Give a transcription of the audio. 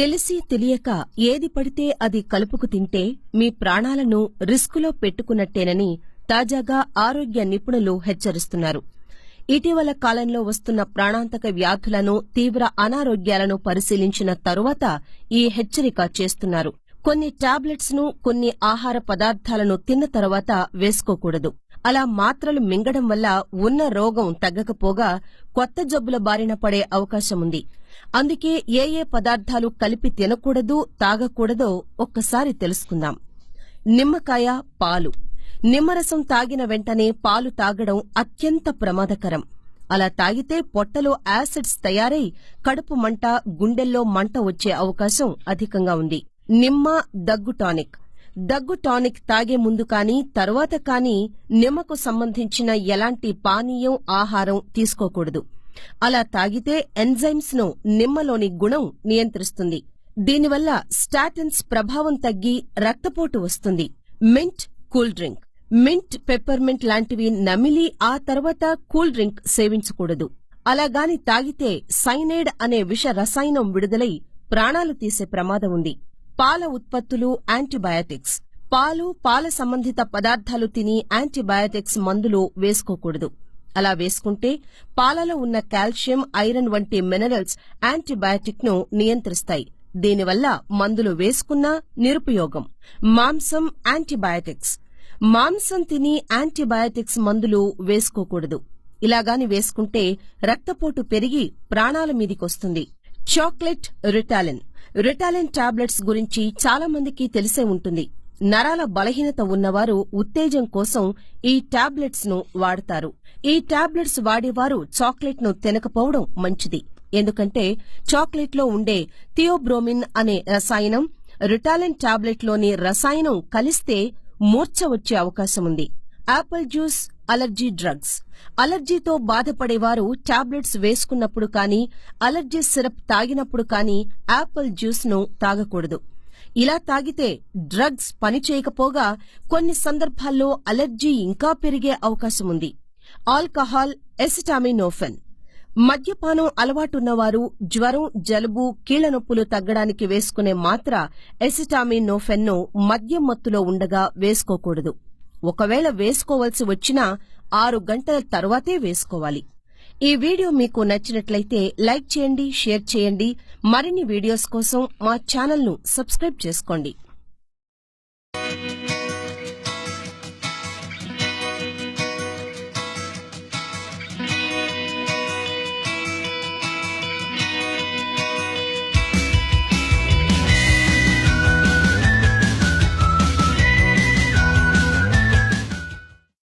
తెలిసి తెలియక ఏది పడితే అది కలుపుకు తింటే మీ ప్రాణాలను రిస్కులో పెట్టుకున్నట్టేనని తాజాగా ఆరోగ్య నిపుణులు హెచ్చరిస్తున్నారు. ఇటీవల కాలంలో వస్తున్న ప్రాణాంతక వ్యాధులను, తీవ్ర అనారోగ్యాలను పరిశీలించిన తరువాత ఈ హెచ్చరిక చేస్తున్నారు. కొన్ని టాబ్లెట్స్ ను, కొన్ని ఆహార పదార్థాలను తిన్న తర్వాత వేసుకోకూడదు. అలా మాత్రలు మింగడం వల్ల ఉన్న రోగం తగ్గకపోగా కొత్త జబ్బుల బారిన పడే అవకాశముంది. అందుకే ఏ పదార్థాలు కలిపి తినకూడదు, తాగకూడదో ఒక్కసారి తెలుసుకుందాం. నిమ్మకాయ, పాలు. నిమ్మరసం తాగిన వెంటనే పాలు తాగడం అత్యంత ప్రమాదకరం. అలా తాగితే పొట్టలో యాసిడ్స్ తయారై కడుపు మంట, గుండెల్లో మంట వచ్చే అవకాశం అధికంగా ఉంది. నిమ్మ దగ్గు టానిక్. దగ్గు టానిక్ తాగే ముందు కానీ తరువాత కానీ నిమ్మకు సంబంధించిన ఎలాంటి పానీయం, ఆహారం తీసుకోకూడదు. అలా తాగితే ఎంజైమ్స్ ను నిమ్మలోని గుణం నియంత్రిస్తుంది. దీనివల్ల స్టాటిన్స్ ప్రభావం తగ్గి రక్తపోటు వస్తుంది. Mint cool drink. Mint, peppermint లాంటివి నమిలి ఆ తర్వాత కూల్ డ్రింక్ సేవించకూడదు. అలాగాని తాగితే సైనైడ్ అనే విష రసాయనం విడుదలై ప్రాణాలు తీసే ప్రమాదం ఉంది. పాల ఉత్పత్తులు, యాంటీబయాటిక్స్. పాలు, పాల సంబంధిత పదార్థాలు తిని యాంటీబయాటిక్స్ మందులు వేసుకోకూడదు. అలా వేసుకుంటే పాలలో ఉన్న కాల్షియం, ఐరన్ వంటి మినరల్స్ యాంటీబయాటిక్ ను నియంత్రిస్తాయి. దీనివల్ల మందులు వేసుకున్నా నిరుపయోగం. మాంసం, యాంటీబయాటిక్స్. మాంసం తిని యాంటీబయాటిక్స్ మందులు వేసుకోకూడదు. ఇలాగాని వేసుకుంటే రక్తపోటు పెరిగి ప్రాణాల మీదికొస్తుంది. Chocolate, Ritalin. రిటాలిన్ టాబ్లెట్స్ గురించి చాలా మందికి తెలిసే ఉంటుంది. నరాల బలహీనత ఉన్నవారు ఉత్తేజం కోసం ఈ టాబ్లెట్స్ ను వాడతారు. ఈ టాబ్లెట్స్ వాడేవారు చాక్లెట్ ను తినకపోవడం మంచిది. ఎందుకంటే చాక్లెట్ లో ఉండే థియోబ్రోమిన్ అనే రసాయనం రిటాలిన్ టాబ్లెట్ లోని రసాయనం కలిస్తే మూర్ఛ వచ్చే అవకాశముంది. Apple juice, allergy drugs. అలర్జీతో బాధపడేవారు టాబ్లెట్స్ వేసుకున్నప్పుడు కానీ, అలర్జీ సిరప్ తాగినప్పుడు కానీ యాపిల్ జ్యూస్ ను తాగకూడదు. ఇలా తాగితే డ్రగ్స్ పనిచేయకపోగా కొన్ని సందర్భాల్లో అలర్జీ ఇంకా పెరిగే అవకాశముంది. Alcohol, acetaminophen. మద్యపానం అలవాటున్నవారు జ్వరం, జలుబు, కీళ్లనొప్పులు తగ్గడానికి వేసుకునే మాత్ర ఎసిటామినోఫెన్ ను మద్యం మత్తులో ఉండగా వేసుకోకూడదు. ఒకవేళ వేసుకోవలసి వచ్చినా 6 గంటల తరువాతే వేసుకోవాలి. ఈ వీడియో మీకు నచ్చినట్లయితే లైక్ చేయండి, షేర్ చేయండి. మరిన్ని వీడియోస్ కోసం మా ఛానల్ ను సబ్స్క్రైబ్ చేసుకోండి.